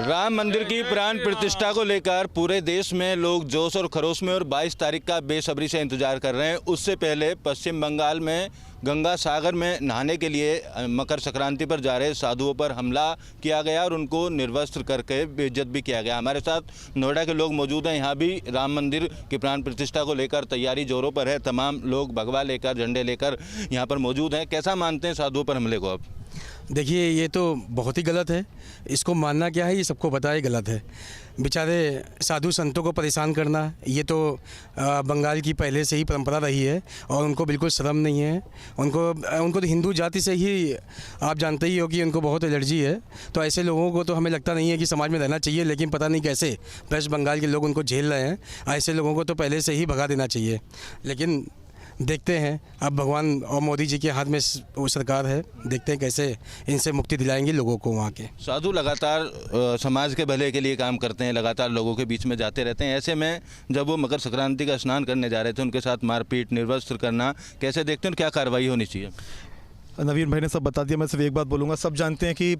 राम मंदिर की प्राण प्रतिष्ठा को लेकर पूरे देश में लोग जोश और खरोश में और 22 तारीख का बेसब्री से इंतजार कर रहे हैं। उससे पहले पश्चिम बंगाल में गंगा सागर में नहाने के लिए मकर संक्रांति पर जा रहे साधुओं पर हमला किया गया और उनको निर्वस्त्र करके बेइज्जत भी किया गया। हमारे साथ नोएडा के लोग मौजूद हैं। यहाँ भी राम मंदिर की प्राण प्रतिष्ठा को लेकर तैयारी जोरों पर है। तमाम लोग भगवा लेकर, झंडे लेकर यहाँ पर मौजूद हैं। कैसा मानते हैं साधुओं पर हमले को आप? देखिए, ये तो बहुत ही गलत है। इसको मानना क्या है, ये सबको पता है गलत है। बेचारे साधु संतों को परेशान करना, ये तो बंगाल की पहले से ही परंपरा रही है और उनको बिल्कुल शर्म नहीं है। उनको तो हिंदू जाति से ही आप जानते ही हो कि उनको बहुत एलर्जी है। तो ऐसे लोगों को तो हमें लगता नहीं है कि समाज में रहना चाहिए, लेकिन पता नहीं कैसे वेस्ट बंगाल के लोग उनको झेल रहे हैं। ऐसे लोगों को तो पहले से ही भगा देना चाहिए। लेकिन देखते हैं, अब भगवान और मोदी जी के हाथ में वो सरकार है, देखते हैं कैसे इनसे मुक्ति दिलाएंगे लोगों को। वहाँ के साधु लगातार समाज के भले के लिए काम करते हैं, लगातार लोगों के बीच में जाते रहते हैं। ऐसे में जब वो मकर संक्रांति का स्नान करने जा रहे थे, उनके साथ मारपीट, निर्वस्त्र करना कैसे देखते हैं? क्या कार्रवाई होनी चाहिए? नवीन भाई ने सब बता दिया। मैं सिर्फ एक बात बोलूँगा, सब जानते हैं कि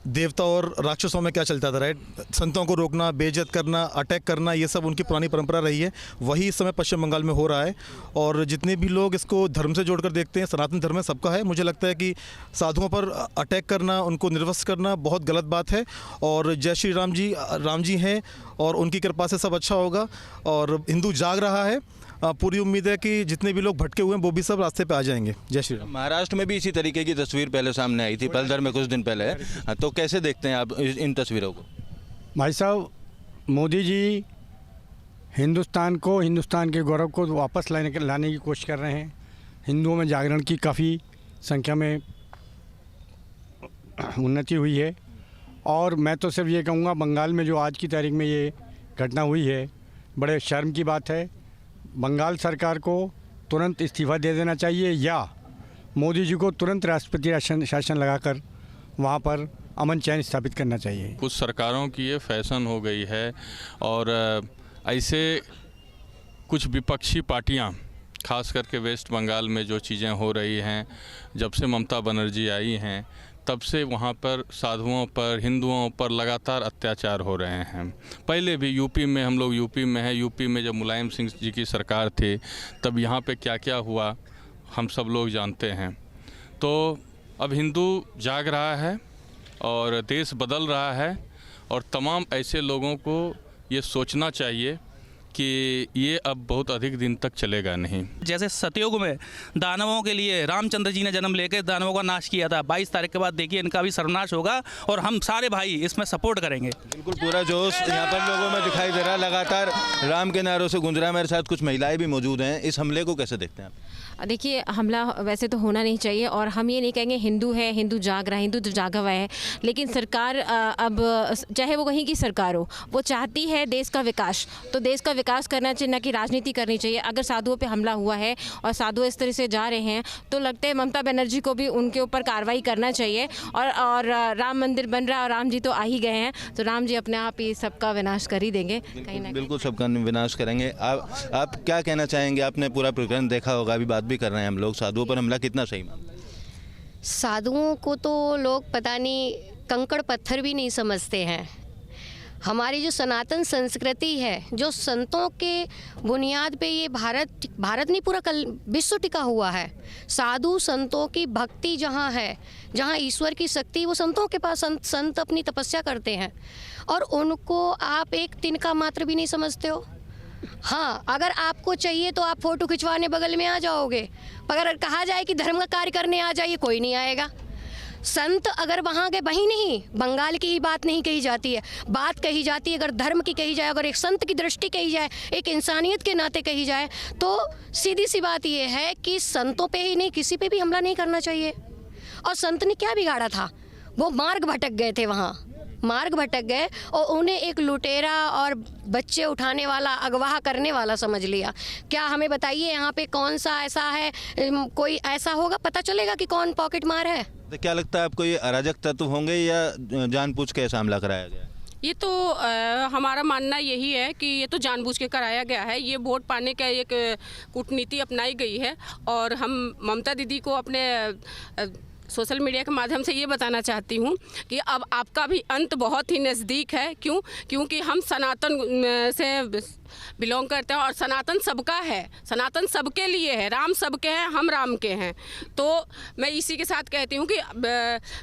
देवता और राक्षसों में क्या चलता था, राइट? संतों को रोकना, बेइज्जत करना, अटैक करना, ये सब उनकी पुरानी परंपरा रही है। वही इस समय पश्चिम बंगाल में हो रहा है। और जितने भी लोग इसको धर्म से जोड़कर देखते हैं, सनातन धर्म में सबका है। मुझे लगता है कि साधुओं पर अटैक करना, उनको निर्वस्त्र करना बहुत गलत बात है। और जय श्री राम जी हैं और उनकी कृपा से सब अच्छा होगा। और हिंदू जाग रहा है। पूरी उम्मीद है कि जितने भी लोग भटके हुए हैं वो भी सब रास्ते पे आ जाएंगे। जय श्री राम। महाराष्ट्र में भी इसी तरीके की तस्वीर पहले सामने आई थी, पलधर में कुछ दिन पहले। तो कैसे देखते हैं आप इन तस्वीरों को? भाई साहब, मोदी जी हिंदुस्तान के गौरव को वापस लाने की कोशिश कर रहे हैं। हिंदुओं में जागरण की काफ़ी संख्या में उन्नति हुई है। और मैं तो सिर्फ ये कहूँगा, बंगाल में जो आज की तारीख में ये घटना हुई है, बड़े शर्म की बात है। बंगाल सरकार को तुरंत इस्तीफ़ा दे देना चाहिए या मोदी जी को तुरंत राष्ट्रपति शासन लगाकर वहाँ पर अमन चैन स्थापित करना चाहिए। कुछ सरकारों की ये फैशन हो गई है और ऐसे कुछ विपक्षी पार्टियाँ, खास करके वेस्ट बंगाल में जो चीज़ें हो रही हैं, जब से ममता बनर्जी आई हैं तब से वहाँ पर साधुओं पर, हिंदुओं पर लगातार अत्याचार हो रहे हैं। पहले भी यूपी में, हम लोग यूपी में हैं, यूपी में जब मुलायम सिंह जी की सरकार थी तब यहाँ पे क्या क्या हुआ हम सब लोग जानते हैं। तो अब हिंदू जाग रहा है और देश बदल रहा है और तमाम ऐसे लोगों को ये सोचना चाहिए कि ये अब बहुत अधिक दिन तक चलेगा नहीं। जैसे सतयुग में दानवों के लिए रामचंद्र जी ने जन्म लेकर दानवों का नाश किया था, 22 तारीख के बाद देखिए इनका भी सर्वनाश होगा और हम सारे भाई इसमें सपोर्ट करेंगे। बिल्कुल पूरा जोश यहाँ पर लोगों में दिखाई दे रहा है, लगातार राम के नारों से गूंज रहा है। मेरे साथ कुछ महिलाएं भी मौजूद हैं। इस हमले को कैसे देखते हैं आप? देखिए, हमला वैसे तो होना नहीं चाहिए और हम ये नहीं कहेंगे हिंदू है, हिंदू जाग रहा है, हिंदू तो जागा हुआ है। लेकिन सरकार अब चाहे वो कहीं की सरकार हो, वो चाहती है देश का विकास, तो देश का विकास करना चाहिए, ना कि राजनीति करनी चाहिए। अगर साधुओं पे हमला हुआ है और साधु इस तरह से जा रहे हैं तो लगता है ममता बनर्जी को भी उनके ऊपर कार्रवाई करना चाहिए। और राम मंदिर बन रहा है और राम जी तो आ ही गए हैं, तो राम जी अपने आप ही सबका विनाश कर ही देंगे कहीं ना। बिल्कुल सबका विनाश करेंगे। आप क्या कहना चाहेंगे? आपने पूरा प्रकरण देखा होगा, अभी बात भी कर रहे हैं हम लोग। साधुओं पर हमला कितना सही मानते हैं? साधुओं को तो लोग पता नहीं कंकड़ पत्थर भी नहीं समझते हैं। हमारी जो सनातन संस्कृति है, जो संतों के बुनियाद पे ये भारत नहीं पूरा कल विश्व टिका हुआ है। साधु संतों की भक्ति जहाँ है, जहाँ ईश्वर की शक्ति, वो संतों के पास संत अपनी तपस्या करते हैं और उनको आप एक तिनका मात्र भी नहीं समझते हो। हाँ, अगर आपको चाहिए तो आप फ़ोटो खिंचवाने बगल में आ जाओगे, पर अगर कहा जाए कि धर्म का कार्य करने आ जाइए, कोई नहीं आएगा। संत अगर वहाँ गए, वहीं नहीं, बंगाल की ही बात नहीं कही जाती है, बात कही जाती है अगर धर्म की कही जाए, अगर एक संत की दृष्टि कही जाए, एक इंसानियत के नाते कही जाए, तो सीधी सी बात ये है कि संतों पे ही नहीं, किसी पे भी हमला नहीं करना चाहिए। और संत ने क्या बिगाड़ा था? वो मार्ग भटक गए थे, वहाँ मार्ग भटक गए और उन्हें एक लुटेरा और बच्चे उठाने वाला, अगवा करने वाला समझ लिया। क्या हमें बताइए, यहाँ पे कौन सा ऐसा है, कोई ऐसा होगा, पता चलेगा कि कौन पॉकेट मार है? तो क्या लगता है आपको, ये अराजक तत्व होंगे या जानबूझ के हमला कराया गया? ये तो हमारा मानना यही है कि ये तो जानबूझ के कराया गया है। ये वोट पाने का एक कूटनीति अपनाई गई है और हम ममता दीदी को अपने सोशल मीडिया के माध्यम से ये बताना चाहती हूँ कि अब आपका भी अंत बहुत ही नज़दीक है। क्योंकि हम सनातन से बिलोंग करते हैं और सनातन सबका है, सनातन सबके लिए है, राम सबके हैं, हम राम के हैं। तो मैं इसी के साथ कहती हूँ कि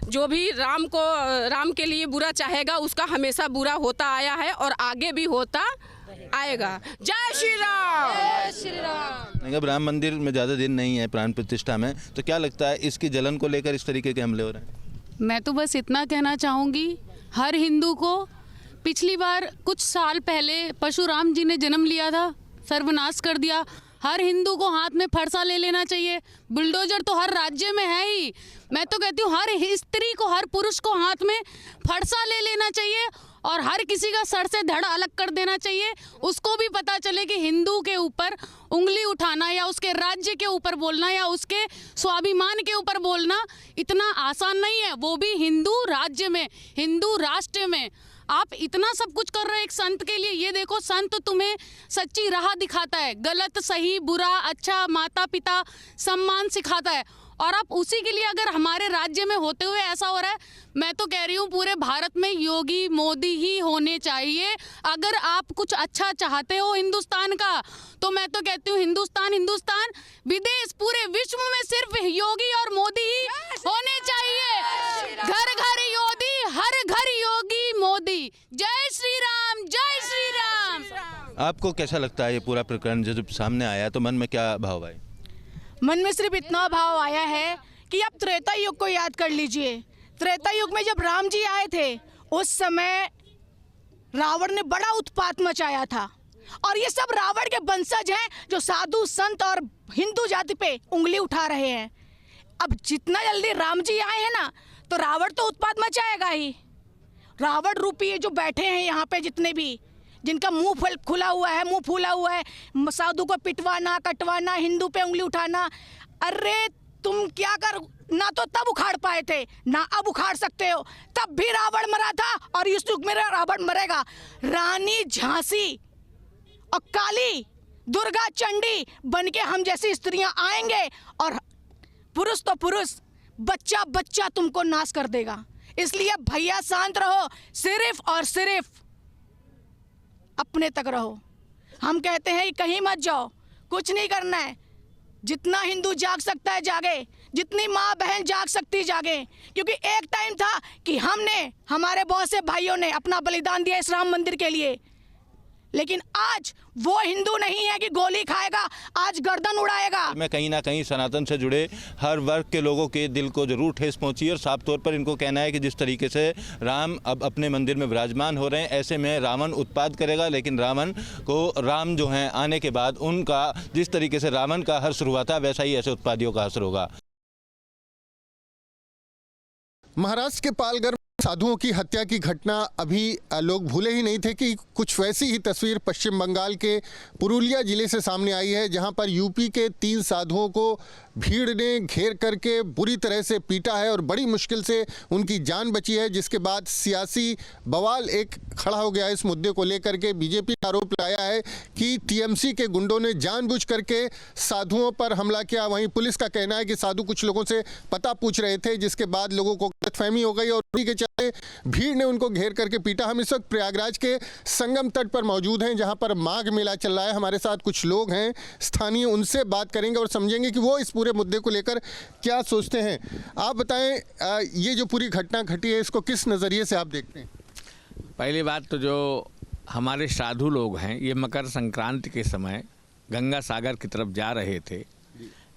जो भी राम के लिए बुरा चाहेगा उसका हमेशा बुरा होता आया है और आगे भी होता आएगा। जय श्री राम, जय श्री राम। अब राम मंदिर में ज़्यादा दिन नहीं है प्राण प्रतिष्ठा में, तो क्या लगता है इसकी जलन को लेकर इस तरीके के हमले हो रहे हैं? मैं तो बस इतना कहना चाहूँगी हर हिंदू को, पिछली बार कुछ साल पहले परशुराम जी ने जन्म लिया था, सर्वनाश कर दिया। हर हिंदू को हाथ में फरसा ले लेना चाहिए। बुलडोजर तो हर राज्य में है ही। मैं तो कहती हूँ हर स्त्री को, हर पुरुष को हाथ में फरसा ले लेना चाहिए और हर किसी का सर से धड़ अलग कर देना चाहिए। उसको भी पता चले कि हिंदू के ऊपर उंगली उठाना या उसके राज्य के ऊपर बोलना या उसके स्वाभिमान के ऊपर बोलना इतना आसान नहीं है, वो भी हिंदू राज्य में, हिंदू राष्ट्र में। आप इतना सब कुछ कर रहे हैं एक संत के लिए। ये देखो, संत तुम्हें सच्ची राह दिखाता है, गलत सही बुरा अच्छा माता पिता सम्मान सिखाता है, और आप उसी के लिए अगर हमारे राज्य में होते हुए ऐसा हो रहा है, मैं तो कह रही हूँ पूरे भारत में योगी मोदी ही होने चाहिए। अगर आप कुछ अच्छा चाहते हो हिंदुस्तान का, तो मैं तो कहती हूँ हिंदुस्तान विदेश पूरे विश्व में सिर्फ योगी और मोदी ही होने चाहिए। घर घर योगी, हर घर योगी मोदी। जय श्री राम, जय श्री राम। आपको कैसा लगता है ये पूरा प्रकरण जब सामने आया तो मन में क्या भाव आए? मन में सिर्फ इतना भाव आया है कि आप त्रेता युग को याद कर लीजिए। त्रेता युग में जब राम जी आए थे उस समय रावण ने बड़ा उत्पात मचाया था, और ये सब रावण के वंशज हैं जो साधु संत और हिंदू जाति पे उंगली उठा रहे हैं। अब जितना जल्दी राम जी आए हैं ना, तो रावण तो उत्पात मचाएगा ही। रावण रूपी ये जो बैठे हैं यहाँ पे, जितने भी जिनका मुंह खुला हुआ है, मुंह फूला हुआ है, साधु को पिटवाना कटवाना, हिंदू पे उंगली उठाना, अरे तुम क्या कर ना तो तब उखाड़ पाए थे ना अब उखाड़ सकते हो। तब भी रावण मरा था और इस युग में रावण मरेगा। रानी झांसी और काली दुर्गा चंडी बनके हम जैसी स्त्रियां आएंगे और पुरुष तो पुरुष, बच्चा बच्चा तुमको नाश कर देगा। इसलिए भैया शांत रहो, सिर्फ और सिर्फ अपने तक रहो। हम कहते हैं कि कहीं मत जाओ, कुछ नहीं करना है। जितना हिंदू जाग सकता है जागे, जितनी माँ बहन जाग सकती जागे, क्योंकि एक टाइम था कि हमने, हमारे बहुत से भाइयों ने अपना बलिदान दिया इस राम मंदिर के लिए, लेकिन आज वो हिंदू नहीं है कि गोली खाएगा, आज गर्दन उड़ाएगा। मैं कहीं ना कहीं सनातन से जुड़े हर वर्ग के लोगों के दिल को जरूर ठेस पहुंची, और साफ तौर पर इनको कहना है कि जिस तरीके से राम अब अपने मंदिर में विराजमान हो रहे हैं, ऐसे में रावण उत्पात करेगा, लेकिन रावण को राम जो हैं आने के बाद उनका जिस तरीके से रावण का हर्ष हुआ था, वैसा ही ऐसे उत्पादियों का हर्ष होगा। महाराष्ट्र के पालघर साधुओं की हत्या की घटना अभी लोग भूले ही नहीं थे कि कुछ वैसी ही तस्वीर पश्चिम बंगाल के पुरुलिया जिले से सामने आई है, जहां पर यूपी के 3 साधुओं को भीड़ ने घेर करके बुरी तरह से पीटा है और बड़ी मुश्किल से उनकी जान बची है, जिसके बाद सियासी बवाल एक खड़ा हो गया है। इस मुद्दे को लेकर के बीजेपी ने आरोप लगाया है कि टीएमसी के गुंडों ने जानबूझ करके साधुओं पर हमला किया। वहीं पुलिस का कहना है कि साधु कुछ लोगों से पता पूछ रहे थे, जिसके बाद लोगों को गलतफहमी हो गई और उन्हीं के चलते भीड़ ने उनको घेर करके पीटा। हम इस वक्त प्रयागराज के संगम तट पर मौजूद हैं, जहां पर माघ मेला चल रहा है। हमारे साथ कुछ लोग हैं स्थानीय, उनसे बात करेंगे और समझेंगे कि वो इस पूरे मुद्दे को लेकर क्या सोचते हैं। आप बताएं, ये जो पूरी घटना घटी है इसको किस नज़रिए से आप देखते हैं? पहली बात तो जो हमारे साधु लोग हैं, ये मकर संक्रांति के समय गंगा सागर की तरफ जा रहे थे।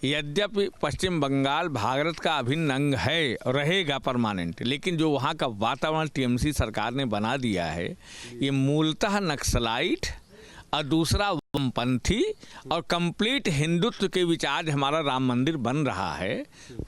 यद्यपि पश्चिम बंगाल भारत का अभिन्न अंग है और रहेगा परमानेंट, लेकिन जो वहाँ का वातावरण टीएमसी सरकार ने बना दिया है, ये मूलतः नक्सलाइट और दूसरा वामपंथी और कंप्लीट हिंदुत्व के विचार हमारा राम मंदिर बन रहा है।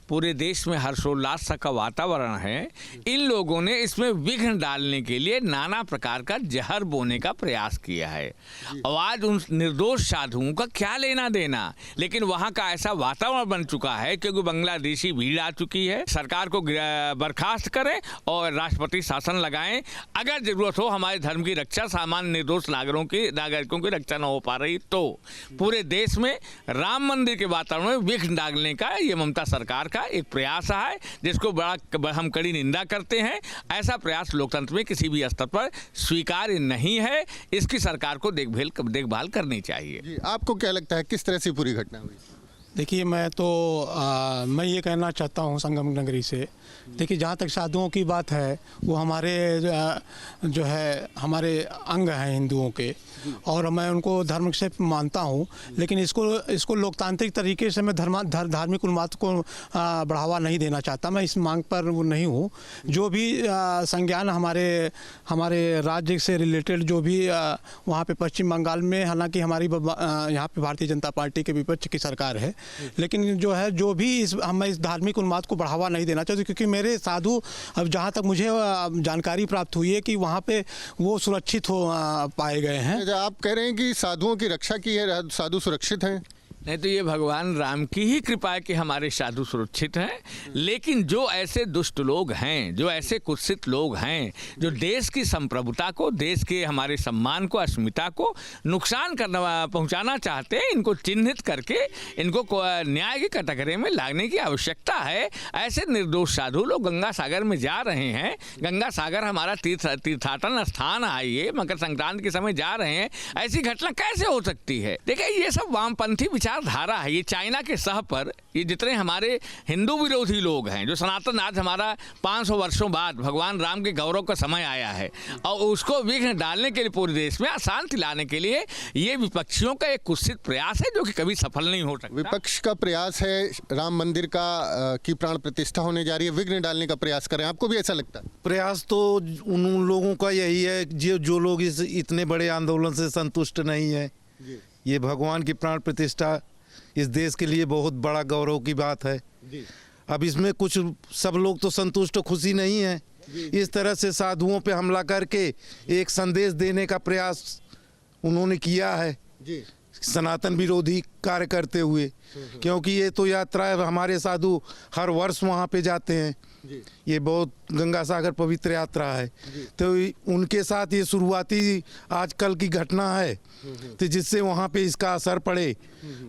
पूरे देश में हर्षोल्लास का वातावरण है। इन लोगों ने इसमें विघ्न डालने के लिए नाना प्रकार का जहर बोने का प्रयास किया है। और आज उन निर्दोष साधुओं का क्या लेना देना, लेकिन वहाँ का ऐसा वातावरण बन चुका है क्योंकि बांग्लादेशी भीड़ आ चुकी है। सरकार को बर्खास्त करें और राष्ट्रपति शासन लगाएं। अगर जरूरत हो हमारे धर्म की रक्षा, सामान्य निर्दोष नागरिकों की रक्षा न हो पाए पा रही तो पूरे देश में राम मंदिर के वातावरण में विघ्न डालने का ये ममता सरकार का एक प्रयास है, जिसको बड़ा हम कड़ी निंदा करते हैं। ऐसा प्रयास लोकतंत्र में किसी भी स्तर पर स्वीकार्य नहीं है। इसकी सरकार को देखभाल करनी चाहिए। जी, आपको क्या लगता है किस तरह से पूरी घटना हुई? देखिए, मैं ये कहना चाहता हूँ संगम नगरी से, देखिए जहाँ तक साधुओं की बात है वो हमारे जो है हमारे अंग हैं हिंदुओं के, और मैं उनको धर्म से मानता हूँ, लेकिन इसको लोकतांत्रिक तरीके से मैं धार्मिक उन्माद को बढ़ावा नहीं देना चाहता। मैं इस मांग पर वो नहीं हूँ। जो भी संज्ञान हमारे राज्य से रिलेटेड जो भी वहाँ पे पश्चिम बंगाल में, हालांकि हमारी यहाँ पे भारतीय जनता पार्टी के विपक्ष की सरकार है, लेकिन जो भी हम इस धार्मिक उन्माद को बढ़ावा नहीं देना चाहते, क्योंकि मेरे साधु, अब जहाँ तक मुझे जानकारी प्राप्त हुई है कि वहाँ पे वो सुरक्षित पाए गए हैं। आप कह रहे हैं कि साधुओं की रक्षा की है, साधु सुरक्षित हैं? नहीं तो ये भगवान राम की ही कृपा है कि हमारे साधु सुरक्षित हैं। लेकिन जो ऐसे दुष्ट लोग हैं, जो ऐसे कुत्सित लोग हैं, जो देश की संप्रभुता को, देश के हमारे सम्मान को, अस्मिता को नुकसान पहुंचाना चाहते हैं, इनको चिन्हित करके इनको न्याय की कटघरे में लाने की आवश्यकता है। ऐसे निर्दोष साधु लोग गंगा सागर में जा रहे हैं। गंगा सागर हमारा तीर्थाटन स्थान है, ये मकर संक्रांति के समय जा रहे हैं। ऐसी घटना कैसे हो सकती है? देखिए, ये सब वामपंथी धारा है। ये चाइना के सह पर ये जितने हमारे हिंदू विरोधी लोग हैं, जो सनातन, आज हमारा 500 वर्षों बाद भगवान राम के गौरव का समय आया है, और उसको विघ्न डालने के लिए पूरे देश में अशांति लाने के लिए ये विपक्षियों का एक कुत्सित प्रयास है, जो कि कभी सफल नहीं हो सकता। विपक्ष का प्रयास है, राम मंदिर की प्राण प्रतिष्ठा होने जा रही है, विघ्न डालने का प्रयास कर रहे हैं। आपको भी ऐसा लगता है? प्रयास तो उन लोगों का यही है जो लोग इस इतने बड़े आंदोलन से संतुष्ट नहीं है। ये भगवान की प्राण प्रतिष्ठा इस देश के लिए बहुत बड़ा गौरव की बात है। अब इसमें कुछ सब लोग तो संतुष्ट, खुशी नहीं है। इस तरह से साधुओं पे हमला करके एक संदेश देने का प्रयास उन्होंने किया है, सनातन विरोधी कार्य करते हुए, क्योंकि ये तो यात्रा है, हमारे साधु हर वर्ष वहाँ पे जाते हैं। ये बहुत गंगा सागर पवित्र यात्रा है, तो उनके साथ ये शुरुआती आजकल की घटना है, तो जिससे वहाँ पे इसका असर पड़े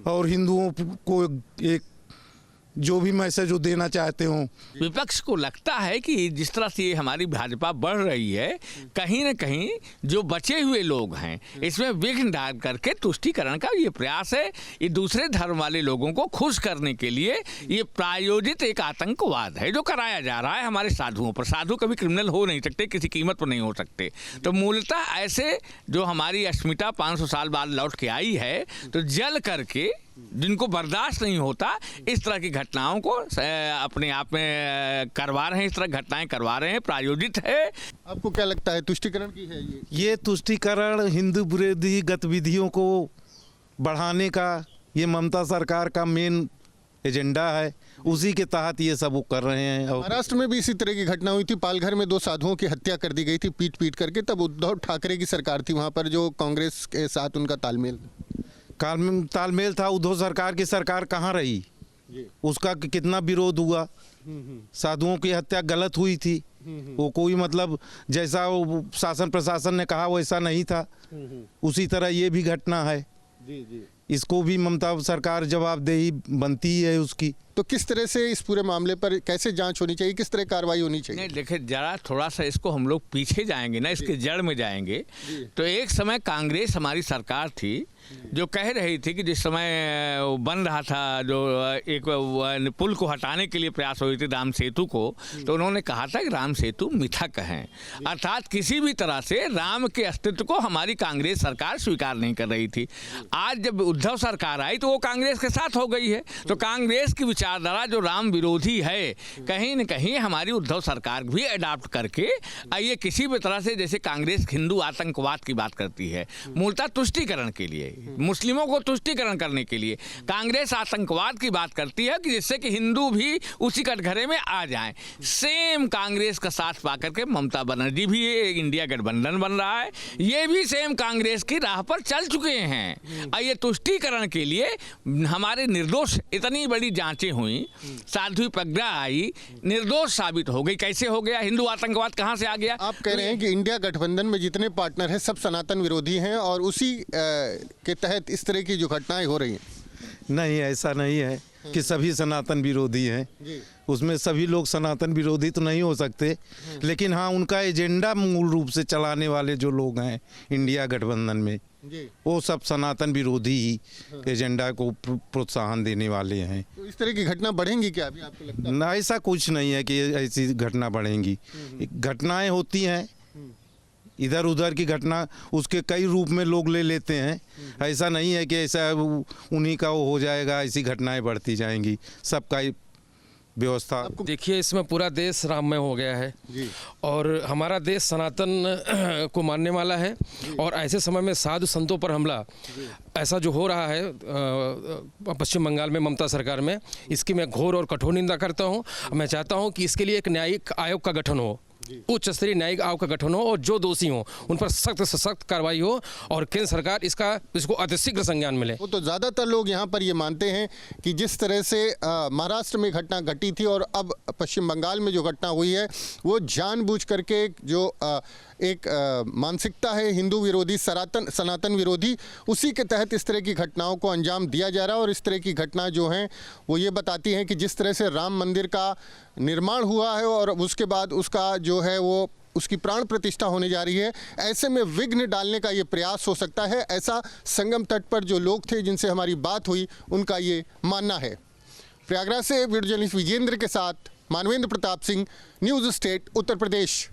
और हिंदुओं को एक जो भी मैसेज वो देना चाहते हो। विपक्ष को लगता है कि जिस तरह से ये हमारी भाजपा बढ़ रही है, कहीं न कहीं जो बचे हुए लोग हैं इसमें विघ्न डाल करके तुष्टीकरण का ये प्रयास है। ये दूसरे धर्म वाले लोगों को खुश करने के लिए ये प्रायोजित एक आतंकवाद है जो कराया जा रहा है हमारे साधुओं पर। साधु कभी क्रिमिनल हो नहीं सकते, किसी कीमत पर नहीं हो सकते। तो मूलतः ऐसे जो हमारी अस्मिता 500 साल बाद लौट के आई है, तो जल करके जिनको बर्दाश्त नहीं होता इस तरह की घटनाओं को अपने आप में करवा रहे हैं, इस तरह घटनाएं करवा रहे हैं, प्रायोजित है। आपको क्या लगता है तुष्टीकरण की है ये तुष्टीकरण हिंदू विरोधी गतिविधियों को बढ़ाने का ये ममता सरकार का मेन एजेंडा है, उसी के तहत ये सब वो कर रहे हैं। महाराष्ट्र में भी इसी तरह की घटना हुई थी, पालघर में 2 साधुओं की हत्या कर दी गई थी पीट करके। तब उद्धव ठाकरे की सरकार थी वहाँ पर, जो कांग्रेस के साथ उनका तालमेल था। उद्धव सरकार की सरकार कहाँ रही, उसका कितना विरोध हुआ। साधुओं की हत्या गलत हुई थी, वो कोई मतलब जैसा वो शासन प्रशासन ने कहा वैसा नहीं था, उसी तरह ये भी घटना है। इसको भी ममता सरकार जवाबदेही बनती है उसकी। तो किस तरह से इस पूरे मामले पर कैसे जांच होनी चाहिए, किस तरह कार्रवाई होनी चाहिए? नहीं देखिए, जरा थोड़ा सा इसको हम लोग पीछे जाएंगे ना, इसके जड़ में जाएंगे, तो एक समय कांग्रेस हमारी सरकार थी जो कह रही थी कि जिस समय बन रहा था, जो एक पुल को हटाने के लिए प्रयास हुए थे राम सेतु को, तो उन्होंने कहा था कि राम सेतु मिथक है, अर्थात किसी भी तरह से राम के अस्तित्व को हमारी कांग्रेस सरकार स्वीकार नहीं कर रही थी। आज जब उद्धव सरकार आई तो वो कांग्रेस के साथ हो गई है। तो कांग्रेस की विचारधारा जो राम विरोधी है, कहीं न कहीं हमारी उद्धव सरकार भी अडॉप्ट करके ये किसी भी तरह से, जैसे कांग्रेस हिंदू आतंकवाद की बात करती है, मूलतः तुष्टीकरण के लिए, मुस्लिमों को तुष्टीकरण करने के लिए कांग्रेस आतंकवाद की बात करती है कि जिससे कि हिंदू भी उसी कटघरे में आ जाएं। सेम कांग्रेस का साथ पाकर के ममता बनर्जी भी इंडिया गठबंधन बन रहा है, ये भी सेम कांग्रेस की राह पर चल चुके हैं। और ये तुष्टीकरण के लिए हमारे निर्दोष, इतनी बड़ी जांचें हुई, साध्वी प्रज्ञा आई, निर्दोष साबित हो गई। कैसे हो गया? हिंदू आतंकवाद कहां से आ गया? आप कह रहे हैं कि इंडिया गठबंधन में जितने पार्टनर हैं सब सनातन विरोधी हैं और उसी के तहत इस तरह की जो घटनाएं हो रही हैं? नहीं, ऐसा नहीं है कि सभी सनातन विरोधी हैं। उसमें सभी लोग सनातन विरोधी तो नहीं हो सकते, लेकिन हाँ, उनका एजेंडा मूल रूप से चलाने वाले जो लोग हैं इंडिया गठबंधन में, वो सब सनातन विरोधी ही एजेंडा को प्रोत्साहन देने वाले हैं। तो इस तरह की घटना बढ़ेंगी क्या अभी आपको लगता है? ना, ऐसा कुछ नहीं है कि ऐसी घटना बढ़ेंगी। घटनाएं होती हैं, इधर उधर की घटना, उसके कई रूप में लोग ले लेते हैं। ऐसा नहीं है कि ऐसा उन्हीं का वो हो जाएगा, ऐसी घटनाएं बढ़ती जाएंगी। सबका व्यवस्था देखिए, इसमें पूरा देश राममय हो गया है और हमारा देश सनातन को मानने वाला है, और ऐसे समय में साधु संतों पर हमला ऐसा जो हो रहा है पश्चिम बंगाल में ममता सरकार में, इसकी मैं घोर और कठोर निंदा करता हूं। मैं चाहता हूं कि इसके लिए एक न्यायिक आयोग का गठन हो, उच्च स्तरीय न्यायिक आयोग का गठन हो, और जो दोषी हो उन पर सख्त से सख्त कार्रवाई हो, और केंद्र सरकार इसको अतिशीघ्र संज्ञान मिले। वो तो ज़्यादातर लोग यहाँ पर ये मानते हैं कि जिस तरह से महाराष्ट्र में घटना घटी थी और अब पश्चिम बंगाल में जो घटना हुई है, वो जानबूझ करके जो एक मानसिकता है हिंदू विरोधी, सनातन विरोधी, उसी के तहत इस तरह की घटनाओं को अंजाम दिया जा रहा है। और इस तरह की घटना जो हैं वो ये बताती हैं कि जिस तरह से राम मंदिर का निर्माण हुआ है और उसके बाद उसका जो है वो उसकी प्राण प्रतिष्ठा होने जा रही है, ऐसे में विघ्न डालने का ये प्रयास हो सकता है, ऐसा संगम तट पर जो लोग थे जिनसे हमारी बात हुई उनका ये मानना है। प्रयागराज से वीडियो जर्नलिस्ट विजेंद्र के साथ मानवेंद्र प्रताप सिंह, न्यूज़ स्टेट, उत्तर प्रदेश।